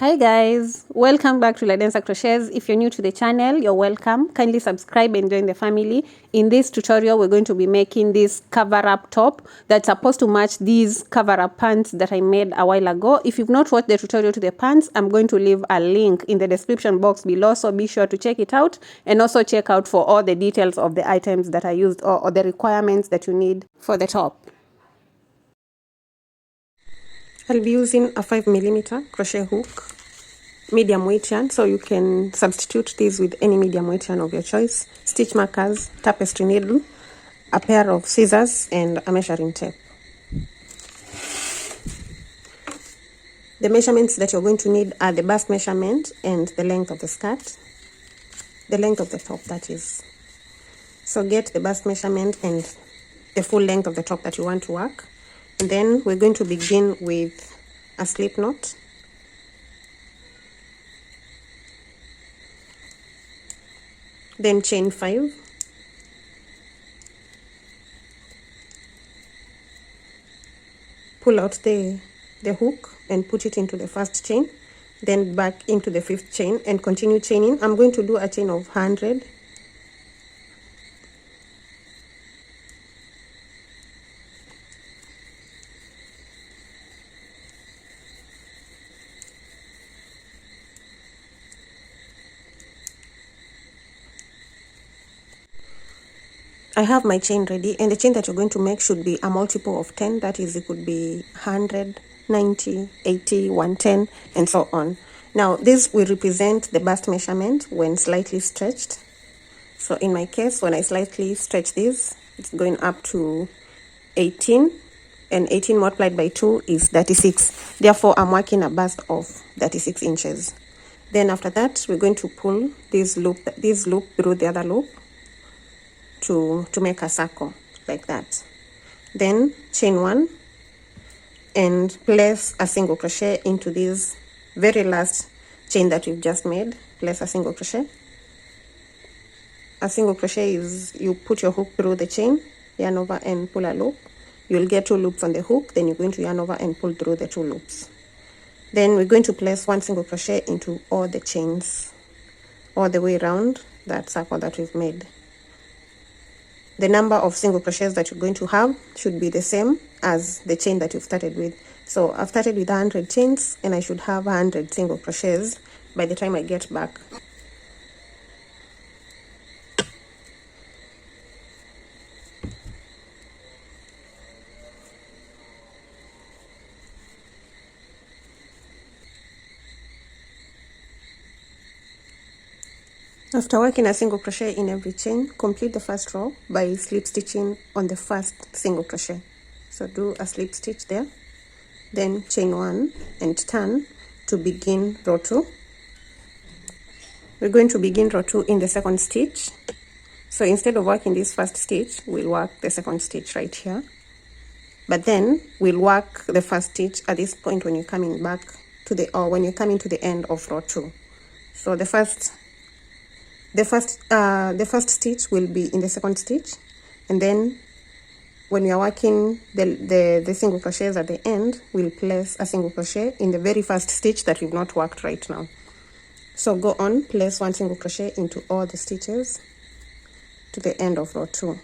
Hi guys, welcome back to Ladensa Crochets. If you're new to the channel, you're welcome. Kindly subscribe and join the family. In this tutorial, we're going to be making this cover-up top that's supposed to match these cover-up pants that I made a while ago. If you've not watched the tutorial to the pants, I'm going to leave a link in the description box below, so be sure to check it out and also check out for all the details of the items that I used or the requirements that you need for the top. I'll be using a 5mm crochet hook, medium weight yarn, so you can substitute these with any medium weight yarn of your choice, stitch markers, tapestry needle, a pair of scissors, and a measuring tape. The measurements that you're going to need are the bust measurement and the length of the skirt, the length of the top, that is. So get the bust measurement and the full length of the top that you want to work. And then we're going to begin with a slip knot. Then chain 5. Pull out the hook and put it into the first chain, then back into the 5th chain and continue chaining. I'm going to do a chain of 100. I have my chain ready, and the chain that you're going to make should be a multiple of 10. That is, it could be 100, 90, 80, 110, and so on. Now, this will represent the bust measurement when slightly stretched. So in my case, when I slightly stretch this, it's going up to 18, and 18 multiplied by 2 is 36. Therefore, I'm working a bust of 36 inches. Then after that, we're going to pull this loop through the other loop to make a circle like that. Then chain 1 and place a single crochet into this very last chain that we've just made. Place a single crochet. A single crochet is you put your hook through the chain, yarn over and pull a loop. You'll get 2 loops on the hook, then you're going to yarn over and pull through the 2 loops. Then we're going to place 1 single crochet into all the chains all the way around that circle that we've made. The number of single crochets that you're going to have should be the same as the chain that you've started with. So I've started with 100 chains and I should have 100 single crochets by the time I get back. After working a single crochet in every chain, complete the first row by slip stitching on the first single crochet. So do a slip stitch there, then chain 1 and turn to begin row 2. We're going to begin row 2 in the 2nd stitch. So instead of working this first stitch, we'll work the 2nd stitch right here. But then we'll work the first stitch at this point when you're coming back to when you're coming to the end of row 2. So the first stitch will be in the 2nd stitch, and then when we are working the single crochets at the end, we'll place a single crochet in the very first stitch that we've not worked right now. So go on, place 1 single crochet into all the stitches to the end of row 2.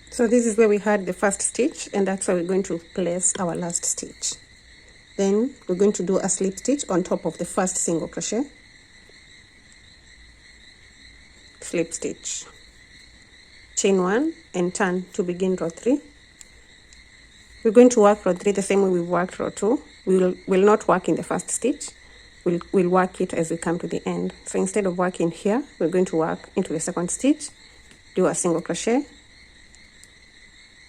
So this is where we had the first stitch, and that's where we're going to place our last stitch. Then we're going to do a slip stitch on top of the first single crochet. Slip stitch, chain 1 and turn to begin row 3. We're going to work row 3 the same way we worked row 2. We'll not work in the first stitch. We'll work it as we come to the end. So instead of working here, we're going to work into the 2nd stitch, do a single crochet,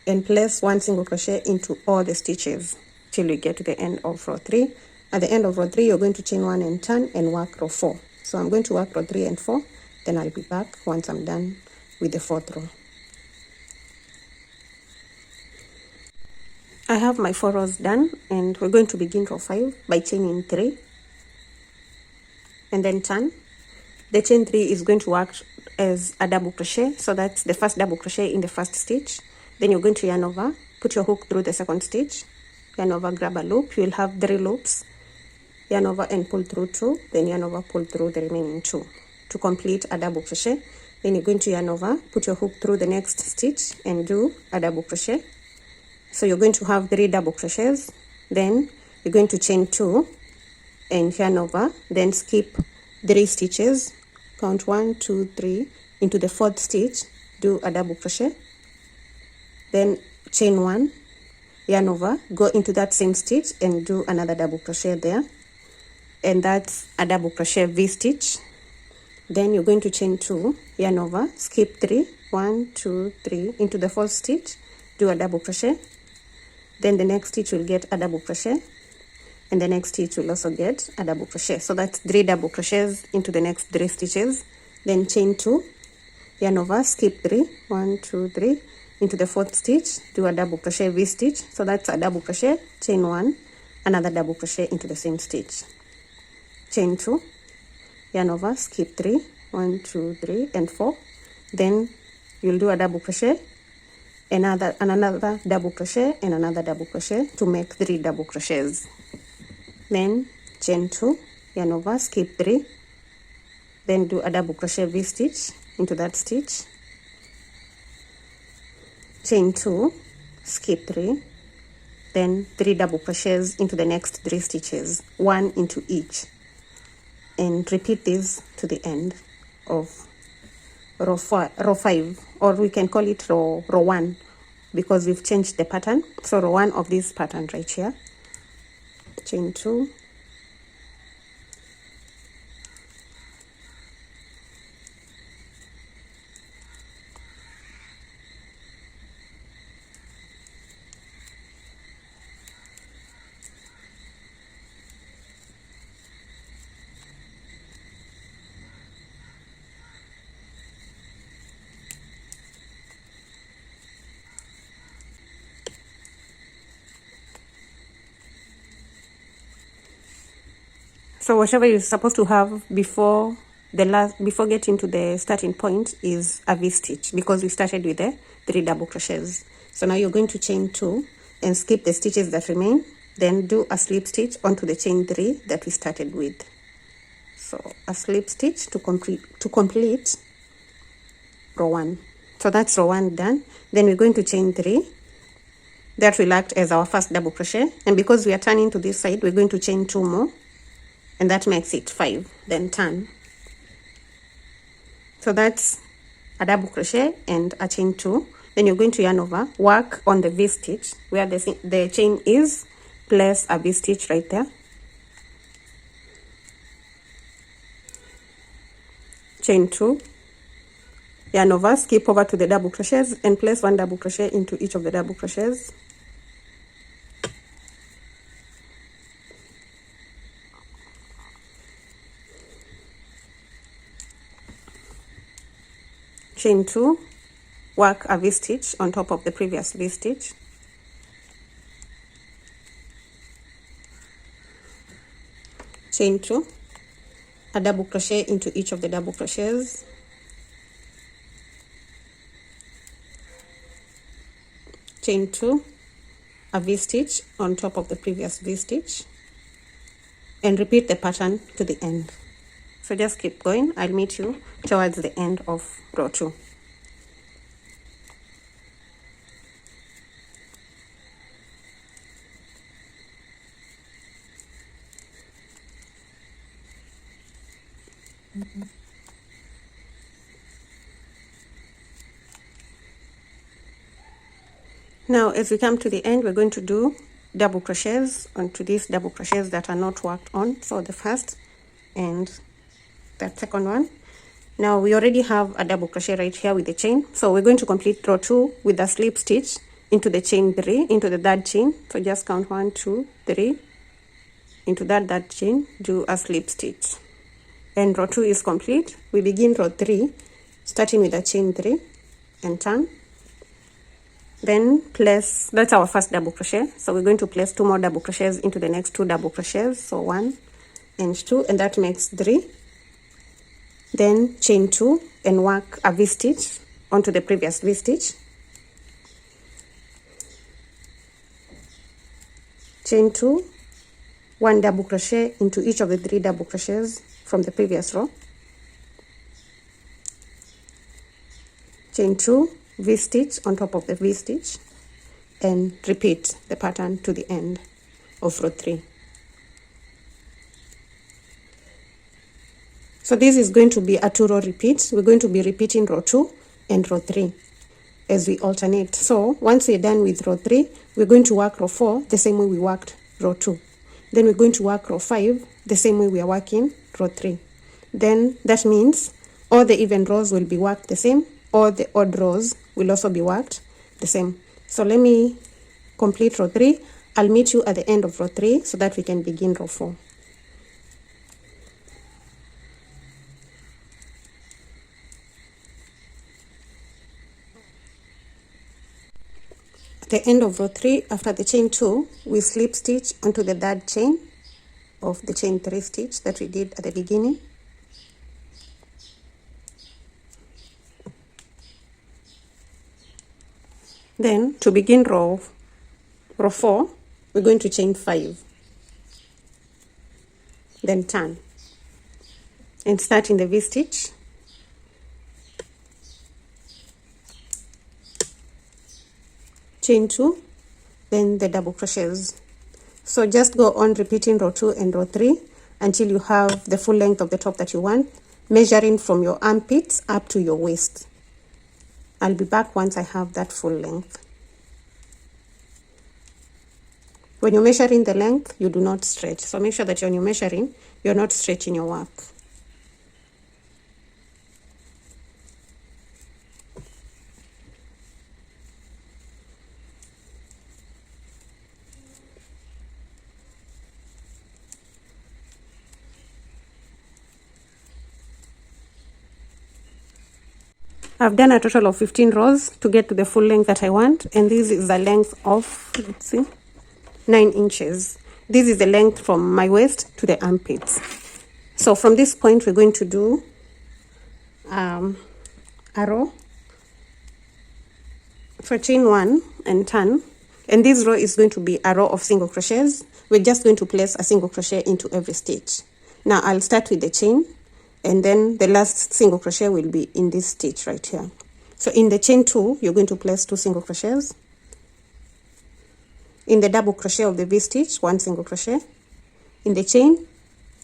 and place 1 single crochet into all the stitches till you get to the end of row 3. At the end of row 3, you're going to chain 1 and turn and work row 4. So I'm going to work row 3 and 4, then I'll be back once I'm done with the 4th row. I have my 4 rows done, and we're going to begin row 5 by chaining 3 and then turn. The chain 3 is going to work as a double crochet, so that's the first double crochet in the first stitch. Then you're going to yarn over, put your hook through the second stitch, yarn over, grab a loop. You'll have 3 loops, yarn over and pull through 2, then yarn over, pull through the remaining 2 to complete a double crochet. Then you're going to yarn over, put your hook through the next stitch and do a double crochet. So you're going to have 3 double crochets. Then you're going to chain 2 and yarn over, then skip 3 stitches, count 1 2 3 into the 4th stitch, do a double crochet, then chain 1, yarn over, go into that same stitch and do another double crochet there, and that's a double crochet V stitch. Then you're going to chain 2, yarn over, skip 3, 1 2 3 into the 4th stitch, do a double crochet, then the next stitch will get a double crochet, and the next stitch will also get a double crochet. So that's 3 double crochets into the next 3 stitches. Then chain 2, yarn over, skip 3, 1 2 3 into the 4th stitch, do a double crochet V stitch. So that's a double crochet, chain 1, another double crochet into the same stitch, chain 2, yarn over, skip 3, 1 2 3 and 4. Then you'll do a double crochet, another double crochet and another double crochet to make 3 double crochets. Then chain 2, yarn over, skip 3, then do a double crochet V stitch into that stitch, chain 2, skip 3, then 3 double crochets into the next 3 stitches, 1 into each, and repeat this to the end of row 5, or we can call it row 1 because we've changed the pattern. So row 1 of this pattern right here, chain 2, so whatever you're supposed to have before getting to the starting point is a V stitch, because we started with the 3 double crochets. So now you're going to chain 2 and skip the stitches that remain, then do a slip stitch onto the chain 3 that we started with. So a slip stitch to complete row 1. So that's row 1 done. Then we're going to chain 3. That will act as our first double crochet, and because we are turning to this side, we're going to chain 2 more, and that makes it 5. Then turn. So that's a double crochet and a chain 2. Then you're going to yarn over, work on the V stitch where the chain is, place a V stitch right there, chain 2, yarn over, skip over to the double crochets and place 1 double crochet into each of the double crochets, chain 2, work a V stitch on top of the previous V stitch, chain 2, a double crochet into each of the double crochets, chain 2, a V stitch on top of the previous V stitch, and repeat the pattern to the end. So just keep going. I'll meet you towards the end of row 2. Now as we come to the end, we're going to do double crochets onto these double crochets that are not worked on. So the first and that second one. Now we already have a double crochet right here with the chain, so we're going to complete row 2 with a slip stitch into the chain 3, into the third chain. So just count 1, 2, 3. Into that chain, do a slip stitch. And row 2 is complete. We begin row 3, starting with a chain 3 and turn. Then place, that's our first double crochet. So we're going to place 2 more double crochets into the next 2 double crochets. So 1 and 2, and that makes 3. Then chain 2 and work a V-stitch onto the previous V-stitch. Chain 2, 1 double crochet into each of the 3 double crochets from the previous row. Chain 2, V-stitch on top of the V-stitch, and repeat the pattern to the end of row 3. So this is going to be a 2-row repeat. We're going to be repeating row 2 and row 3 as we alternate. So once we're done with row 3, we're going to work row 4 the same way we worked row 2. Then we're going to work row 5 the same way we are working row 3. Then that means all the even rows will be worked the same, all the odd rows will also be worked the same. So let me complete row 3. I'll meet you at the end of row 3 so that we can begin row 4. At the end of row 3, after the chain 2, we slip stitch onto the third chain of the chain 3 stitch that we did at the beginning. Then to begin row 4, we're going to chain 5. Then turn and start in the V-stitch. Chain 2, then the double crochets. So just go on repeating row 2 and row 3 until you have the full length of the top that you want, measuring from your armpits up to your waist. I'll be back once I have that full length. When you're measuring the length, you do not stretch. So make sure that when you're measuring, you're not stretching your work. I've done a total of 15 rows to get to the full length that I want, and this is the length of, let's see, 9 inches. This is the length from my waist to the armpits. So from this point, we're going to do a row for chain 1 and turn, and this row is going to be a row of single crochets. We're just going to place a single crochet into every stitch. Now I'll start with the chain, and then the last single crochet will be in this stitch right here. So in the chain 2, you're going to place 2 single crochets. In the double crochet of the V-stitch, 1 single crochet. In the chain,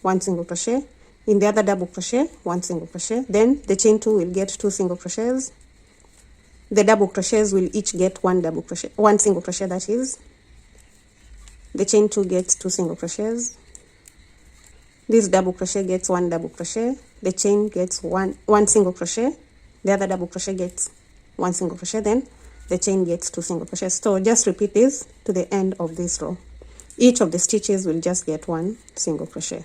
1 single crochet. In the other double crochet, 1 single crochet. Then the chain 2 will get 2 single crochets. The double crochets will each get 1 double crochet, 1 single crochet, that is. The chain 2 gets 2 single crochets. This double crochet gets 1 double crochet. The chain gets one single crochet. The other double crochet gets 1 single crochet. Then the chain gets 2 single crochets. So just repeat this to the end of this row. Each of the stitches will just get 1 single crochet.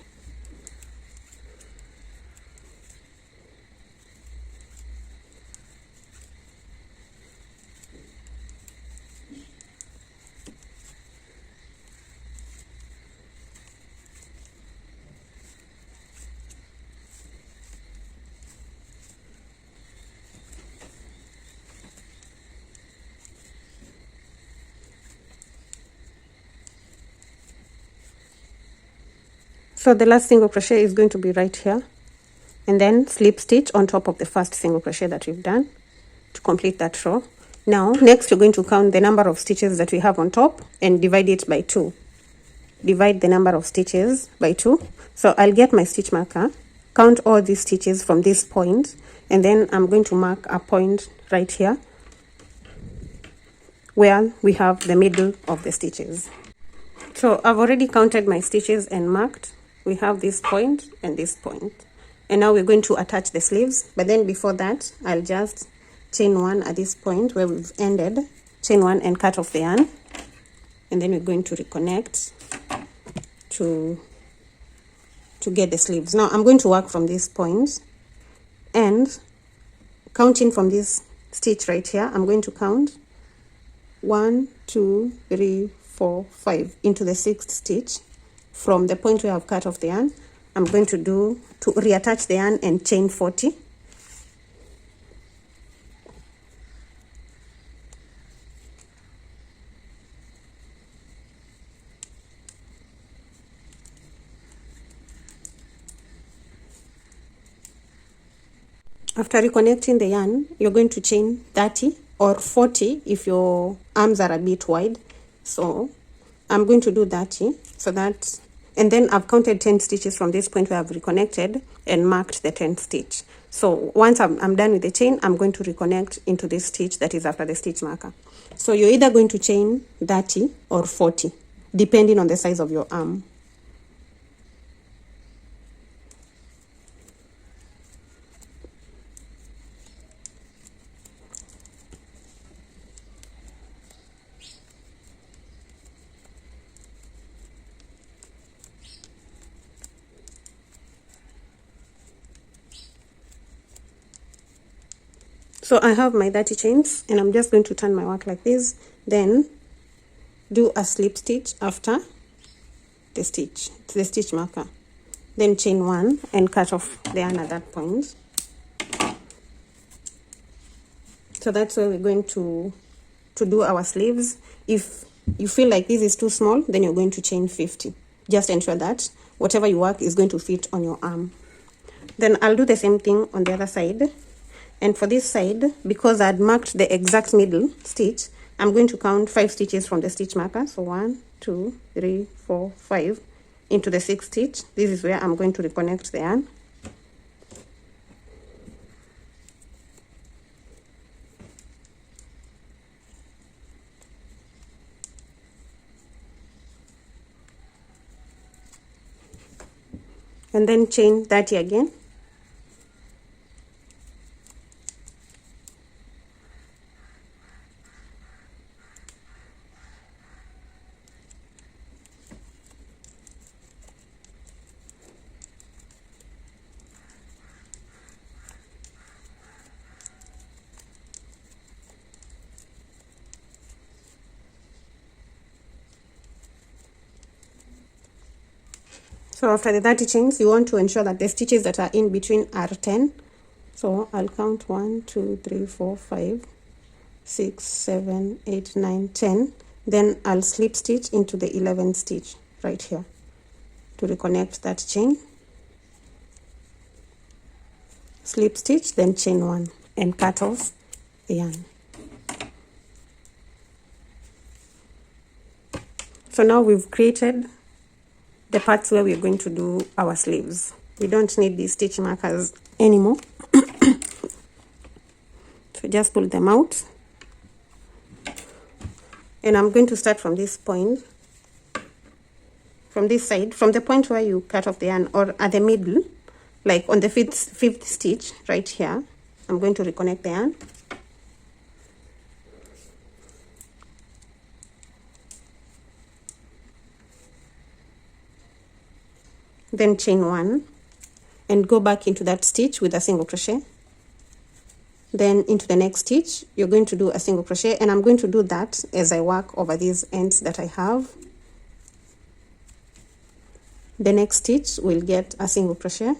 So the last single crochet is going to be right here, and then slip stitch on top of the first single crochet that we've done to complete that row. Now next you're going to count the number of stitches that we have on top and divide it by 2. Divide the number of stitches by 2. So I'll get my stitch marker, count all these stitches from this point, and then I'm going to mark a point right here where we have the middle of the stitches. So I've already counted my stitches and marked. We have this point and this point. And now we're going to attach the sleeves. But then before that, I'll just chain 1 at this point where we've ended chain 1 and cut off the yarn, and then we're going to reconnect to get the sleeves. Now I'm going to work from this point, and counting from this stitch right here, I'm going to count 1 2 3 4 5 into the 6th stitch from the point where I've cut off the yarn. I'm going to reattach the yarn and chain 40. After reconnecting the yarn, you're going to chain 30 or 40 if your arms are a bit wide. So I'm going to do 30, so that, and then I've counted 10 stitches from this point where I've reconnected and marked the 10th stitch. So once I'm done with the chain, I'm going to reconnect into this stitch that is after the stitch marker. So you're either going to chain 30 or 40, depending on the size of your arm. So I have my 30 chains, and I'm just going to turn my work like this, then do a slip stitch after the stitch marker, then chain 1 and cut off the yarn at that point. So that's where we're going to do our sleeves. If you feel like this is too small, then you're going to chain 50. Just ensure that whatever you work is going to fit on your arm. Then I'll do the same thing on the other side. And for this side, because I'd marked the exact middle stitch, I'm going to count 5 stitches from the stitch marker. So 1 2 3 4 5 into the 6th stitch. This is where I'm going to reconnect the yarn. And then chain 30 again. So after the 30 chains, you want to ensure that the stitches that are in between are 10. So I'll count 1 2 3 4 5 6 7 8 9 10. Then I'll slip stitch into the 11th stitch right here to reconnect that chain. Slip stitch, then chain 1 and cut off the yarn. So now we've created the parts where we're going to do our sleeves. We don't need these stitch markers anymore. So just pull them out. And I'm going to start from this point, from this side, from the point where you cut off the yarn, or at the middle, like on the fifth stitch right here. I'm going to reconnect the yarn. Then chain 1 and go back into that stitch with a single crochet. Then into the next stitch, you're going to do a single crochet, and I'm going to do that as I work over these ends that I have. The next stitch will get a single crochet.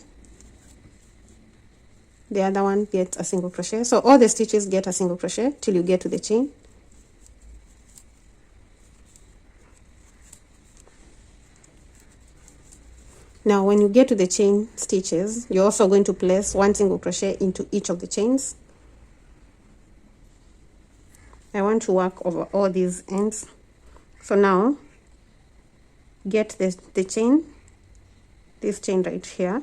The other one gets a single crochet. So all the stitches get a single crochet till you get to the chain. Now when you get to the chain stitches, you're also going to place 1 single crochet into each of the chains. I want to work over all these ends. So now get the chain, this chain right here,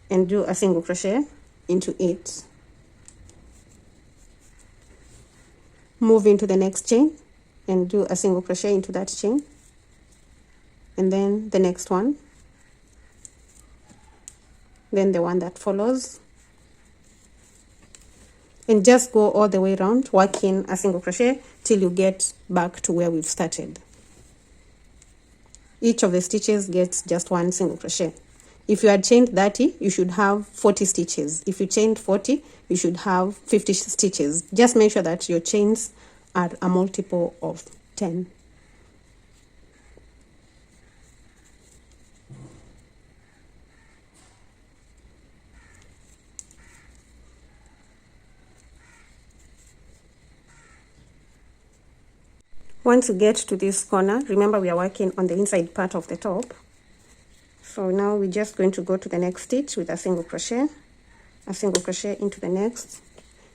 and do a single crochet into it. Move into the next chain and do a single crochet into that chain. And then the next one, then the one that follows, and just go all the way around, working a single crochet till you get back to where we've started. Each of the stitches gets just one single crochet. If you had chained 30, you should have 40 stitches. If you chained 40, you should have 50 stitches. Just make sure that your chains are a multiple of 10. Once you get to this corner, remember we are working on the inside part of the top. So now we're just going to go to the next stitch with a single crochet into the next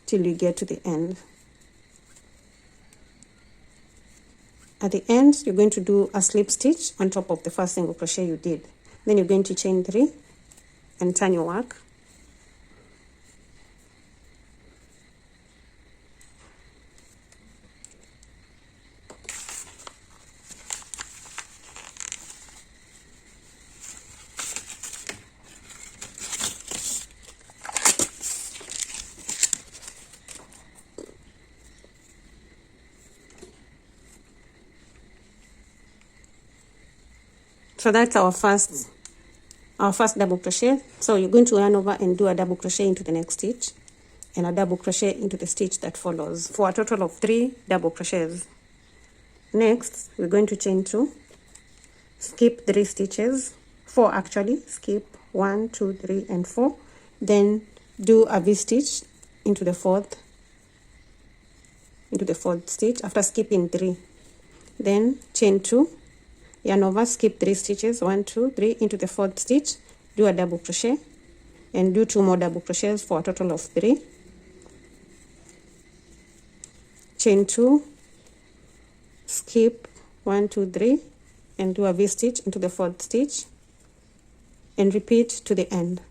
till you get to the end. At the end, you're going to do a slip stitch on top of the first single crochet you did. Then you're going to chain 3 and turn your work. So that's our first double crochet. So you're going to yarn over and do a double crochet into the next stitch and a double crochet into the stitch that follows for a total of 3 double crochets. Next, we're going to chain 2, skip 3 stitches, 4 actually, skip 1, 2, 3, and 4. Then do a V stitch into the fourth stitch after skipping 3. Then chain 2. Yarn over, skip 3 stitches, 1, 2, 3, into the 4th stitch, do a double crochet, and do 2 more double crochets for a total of 3. Chain 2, skip 1, 2, 3, and do a V stitch into the 4th stitch, and repeat to the end.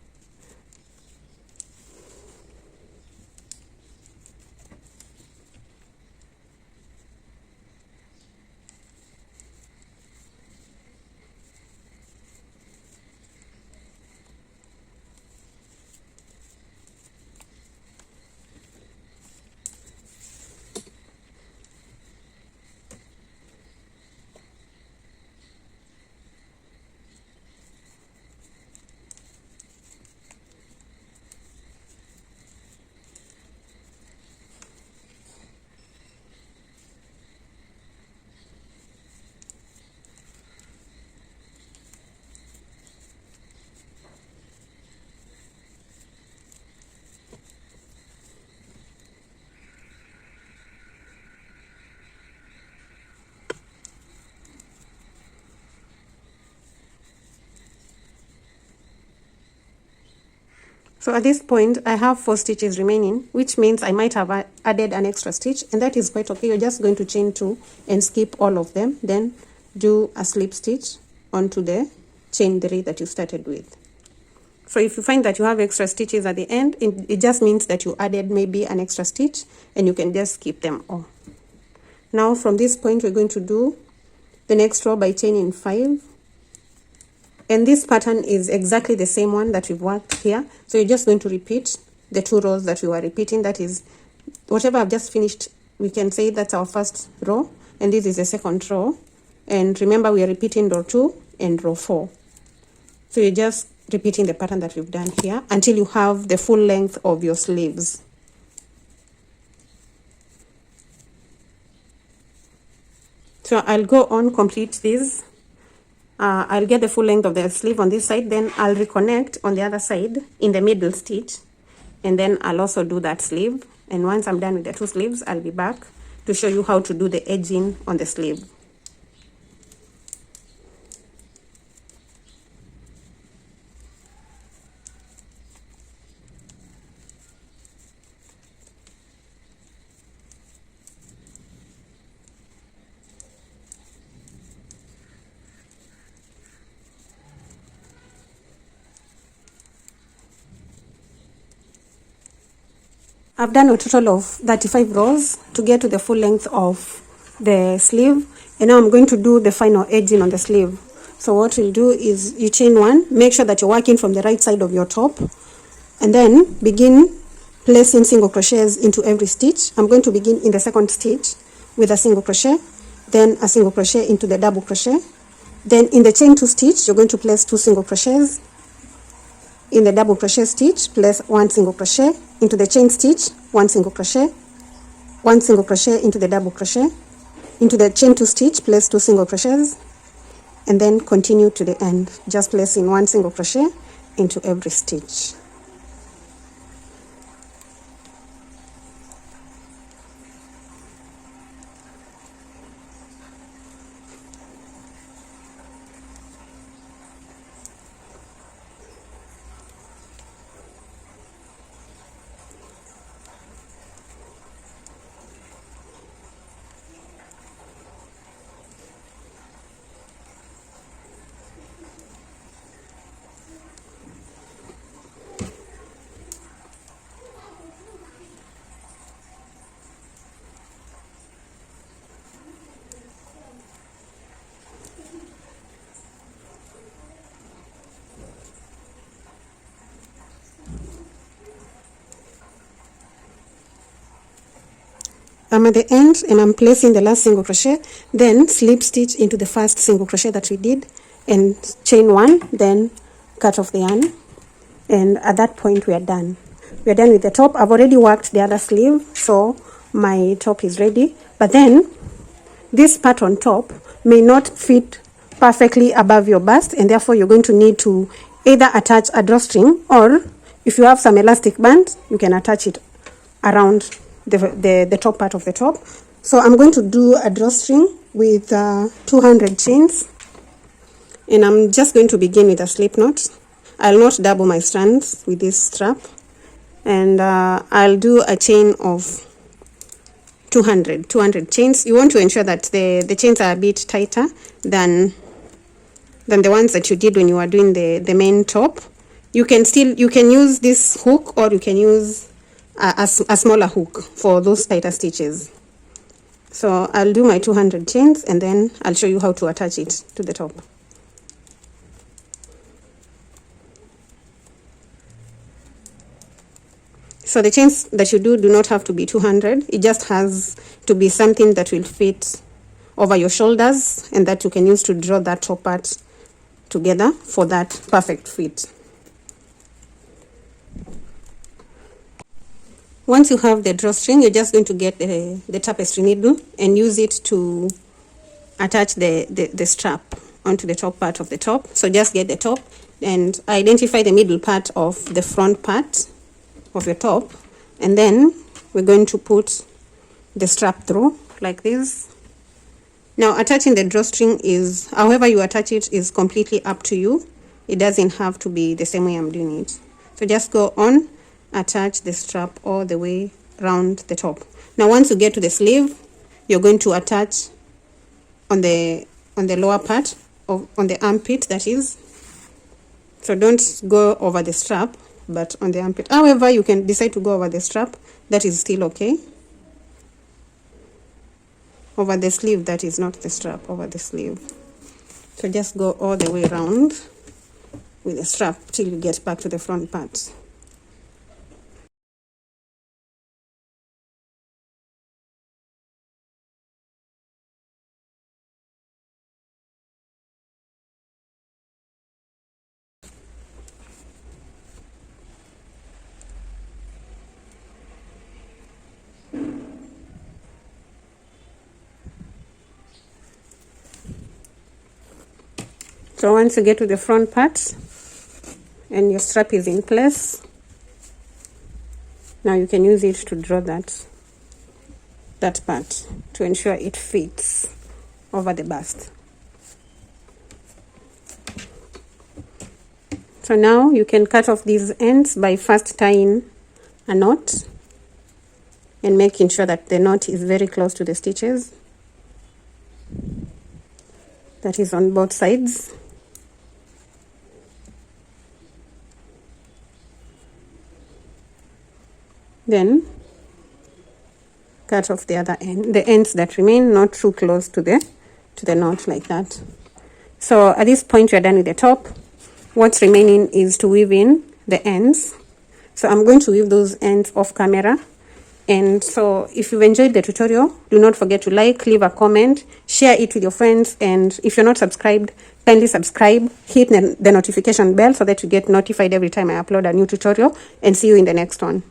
So at this point, I have 4 stitches remaining, which means I might have added an extra stitch, and that is quite okay. You're just going to chain 2 and skip all of them, then do a slip stitch onto the chain 3 that you started with. So if you find that you have extra stitches at the end, it just means that you added maybe an extra stitch, and you can just skip them all. Now from this point, we're going to do the next row by chaining 5. And this pattern is exactly the same one that we've worked here. So you're just going to repeat the 2 rows that we were repeating. That is, whatever I've just finished, we can say that's our first row. And this is the second row. And remember, we are repeating row 2 and row 4. So you're just repeating the pattern that we've done here until you have the full length of your sleeves. So I'll go on, complete this. I'll get the full length of the sleeve on this side, then I'll reconnect on the other side in the middle stitch, and then I'll also do that sleeve. And once I'm done with the 2 sleeves, I'll be back to show you how to do the edging on the sleeve. I've done a total of 35 rows to get to the full length of the sleeve, and now I'm going to do the final edging on the sleeve. So what you'll do is you chain 1, make sure that you're working from the right side of your top, and then begin placing single crochets into every stitch. I'm going to begin in the second stitch with a single crochet, then a single crochet into the double crochet. Then in the chain 2 stitch, you're going to place 2 single crochets. In the double crochet stitch, place 1 single crochet. Into the chain stitch, 1 single crochet, 1 single crochet into the double crochet. Into the chain 2 stitch, place 2 single crochets, and then continue to the end, just placing 1 single crochet into every stitch. I'm at the end and I'm placing the last single crochet, then slip stitch into the first single crochet that we did and chain 1, then cut off the yarn, and at that point we are done. We are done with the top. I've already worked the other sleeve, so my top is ready, but then this part on top may not fit perfectly above your bust, and therefore you're going to need to either attach a drawstring, or if you have some elastic band, you can attach it around the top part of the top. So I'm going to do a drawstring with 200 chains, and I'm just going to begin with a slip knot. I'll not double my strands with this strap, and I'll do a chain of 200 chains. You want to ensure that the chains are a bit tighter than the ones that you did when you were doing the main top. You can use this hook, or you can use a smaller hook for those tighter stitches. So I'll do my 200 chains, and then I'll show you how to attach it to the top. So the chains that you do not have to be 200. It just has to be something that will fit over your shoulders, and that you can use to draw that top part together for that perfect fit. Once you have the drawstring, you're just going to get the tapestry needle and use it to attach the strap onto the top part of the top. So just get the top and identify the middle part of the front part of your top, and then we're going to put the strap through like this. Now attaching the drawstring is, however you attach it, is completely up to you. It doesn't have to be the same way I'm doing it. So just go on, attach the strap all the way around the top. Now once you get to the sleeve, you're going to attach on the lower part on the armpit, that is. So don't go over the strap, but on the armpit. However, you can decide to go over the strap, that is still okay. Over the sleeve, that is not the strap, over the sleeve. So just go all the way around with the strap till you get back to the front part. So once you get to the front part and your strap is in place, now you can use it to draw that part to ensure it fits over the bust. So now you can cut off these ends by first tying a knot and making sure that the knot is very close to the stitches. That is on both sides. Then cut off the other end, the ends that remain, not too close to the knot like that. So at this point, you're done with the top. What's remaining is to weave in the ends. So I'm going to weave those ends off camera. And so if you've enjoyed the tutorial, do not forget to like, leave a comment, share it with your friends, and if you're not subscribed, kindly subscribe, hit the notification bell so that you get notified every time I upload a new tutorial, and see you in the next one.